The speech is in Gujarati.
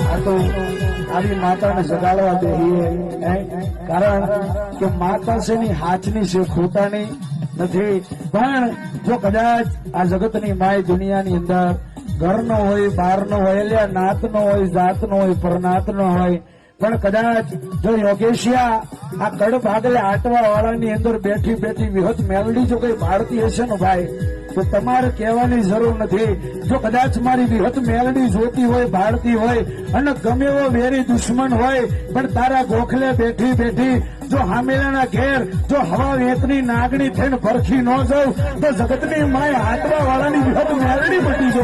આ તો આવી માતાને જગાડવા દે કારણ કે માતા છે ની હાથની છે ખોટાની નથી. પણ જો કદાચ આ જગતની માય દુનિયાની અંદર ઘરનો હોય બહારનો હોય એટલે નાતનો હોય જાતનો હોય પરનાતનો હોય પણ કદાચ જો યોગેશિયા આ કડ ભાગલે આટવા વાળાની અંદર બેઠી બેઠી વિહત મેલડી જો કઈ બાળતી હશે ને ભાઈ તો તમારે કહેવાની જરૂર નથી. જો કદાચ મારી વિહત મેલડી જોતી હોય બાળતી હોય અને ગમે એવો વેરી દુશ્મન હોય પણ તારા ગોખલે બેઠી બેઠી જો હામેલાના ઘેર જો હવા વેતની નાગણી થઈને ભરખી ન જાઉં તો જગતની માય આટવા વાળાની વિહત મેલડી મટી જો.